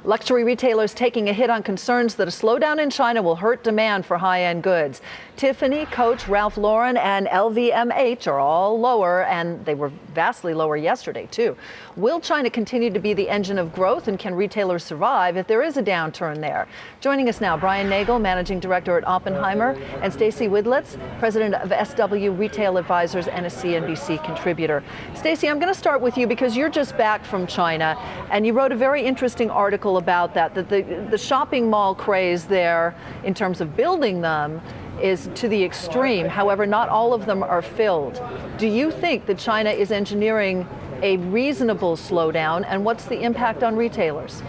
Luxury retailers taking a hit on concerns that a slowdown in China will hurt demand for high-end goods. Tiffany, Coach, Ralph Lauren, and LVMH are all lower, and they were vastly lower yesterday, too. Will China continue to be the engine of growth, and can retailers survive if there is a downturn there? Joining us now, Brian Nagel, Managing Director at Oppenheimer, and Stacey Widlitz, President of SW Retail Advisors and a CNBC contributor. Stacey, I'm going to start with you because you're just back from China, and you wrote a very interesting article about that the shopping mall craze there, in terms of building them, is to the extreme. However, not all of them are filled. Do you think that China is engineering a reasonable slowdown, and what's the impact on retailers?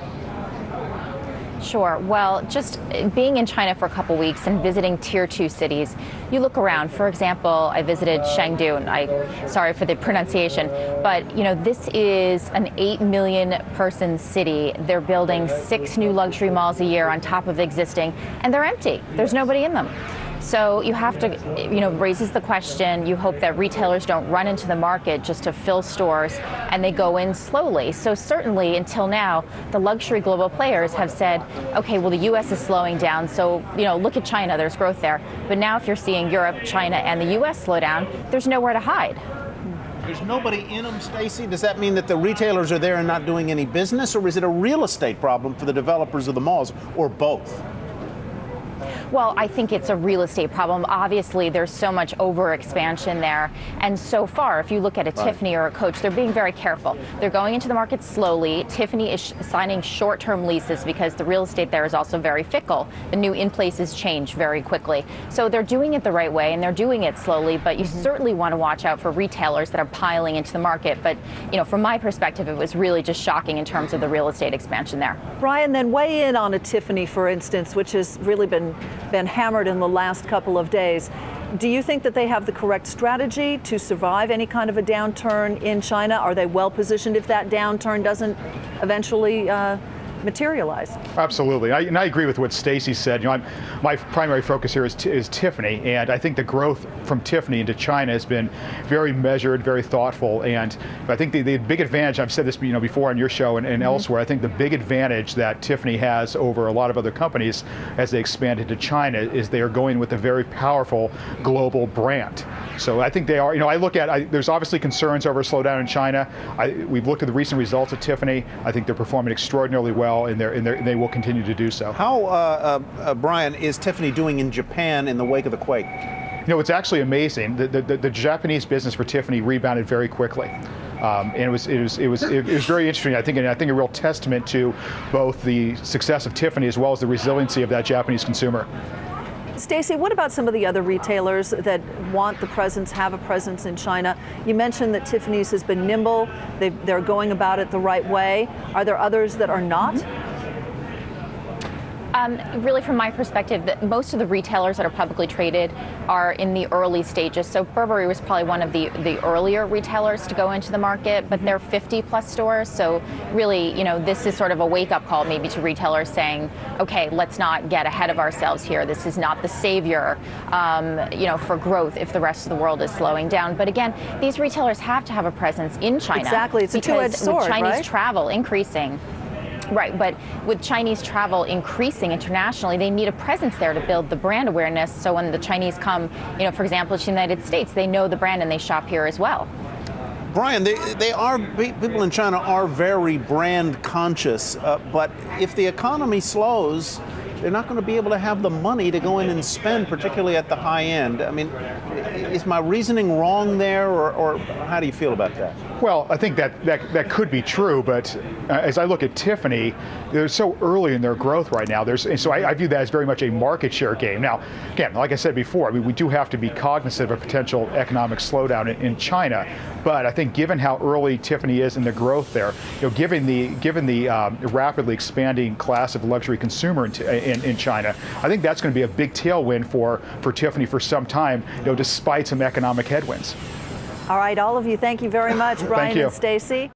Sure. Well, just being in China for a couple weeks and visiting tier 2 cities, you look around. For example, I visited Chengdu, and sorry for the pronunciation, but this is an 8 million person city. They're building 6 new luxury malls a year on top of existing, and they're empty. There's nobody in them. So you have to, raises the question, you hope that retailers don't run into the market just to fill stores, and they go in slowly. So certainly until now, the luxury global players have said, okay, well, the US is slowing down, so look at China, there's growth there. But now if you're seeing Europe, China, and the US slow down, there's nowhere to hide. There's nobody in them, Stacey? Does that mean that the retailers are there and not doing any business, or is it a real estate problem for the developers of the malls, or both? Well, I think it's a real estate problem. Obviously, there's so much overexpansion there. And so far, if you look at a Tiffany or a Coach, they're being very careful. They're going into the market slowly. Tiffany is signing short-term leases because the real estate there is also very fickle. The new in-places change very quickly. So they're doing it the right way, and they're doing it slowly, but you certainly want to watch out for retailers that are piling into the market. But, from my perspective, it was really just shocking in terms of the real estate expansion there. Brian, then weigh in on a Tiffany, for instance, which has really been hammered in the last couple of days. Do you think that they have the correct strategy to survive any kind of a downturn in China? Are they well positioned if that downturn doesn't eventually materialize? Absolutely. I agree with what Stacey said. My primary focus here is Tiffany, and I think the growth from Tiffany into China has been very measured, very thoughtful, and I think the big advantage, I've said this before on your show and elsewhere, I think the big advantage that Tiffany has over a lot of other companies as they expand into China is they are going with a very powerful global brand. So I think they are, there's obviously concerns over a slowdown in China. We've looked at the recent results of Tiffany. I think they're performing extraordinarily well, and they will continue to do so. How, Brian, is Tiffany doing in Japan in the wake of the quake? It's actually amazing. The Japanese business for Tiffany rebounded very quickly. And it was very interesting, I think a real testament to both the success of Tiffany as well as the resiliency of that Japanese consumer. Stacey, what about some of the other retailers that want have a presence in China? You mentioned that Tiffany's has been nimble. They're going about it the right way. Are there others that are not? Really, from my perspective, most of the retailers that are publicly traded are in the early stages. So Burberry was probably one of the earlier retailers to go into the market, but they're 50+ stores. So really, this is sort of a wake-up call maybe to retailers saying, okay, let's not get ahead of ourselves here. This is not the savior, for growth if the rest of the world is slowing down. But again, these retailers have to have a presence in China. Exactly, it's a two-edged sword, with Chinese right? travel increasing. Right, but with Chinese travel increasing internationally, they need a presence there to build the brand awareness. So when the Chinese come, for example, to the United States, they know the brand and they shop here as well. Brian, people in China are very brand conscious, but if the economy slows, they're not going to be able to have the money to go in and spend, particularly at the high end. I mean, is my reasoning wrong there, or how do you feel about that? Well, I think that could be true, but as I look at Tiffany, they're so early in their growth right now. So I view that as very much a market share game. Now, again, like I said before, we do have to be cognizant of a potential economic slowdown in China. But I think given how early Tiffany is in the growth there, given the rapidly expanding class of luxury consumer in China, I think that's going to be a big tailwind for Tiffany for some time, despite some economic headwinds. All right, all of you, thank you very much, Brian and Stacey.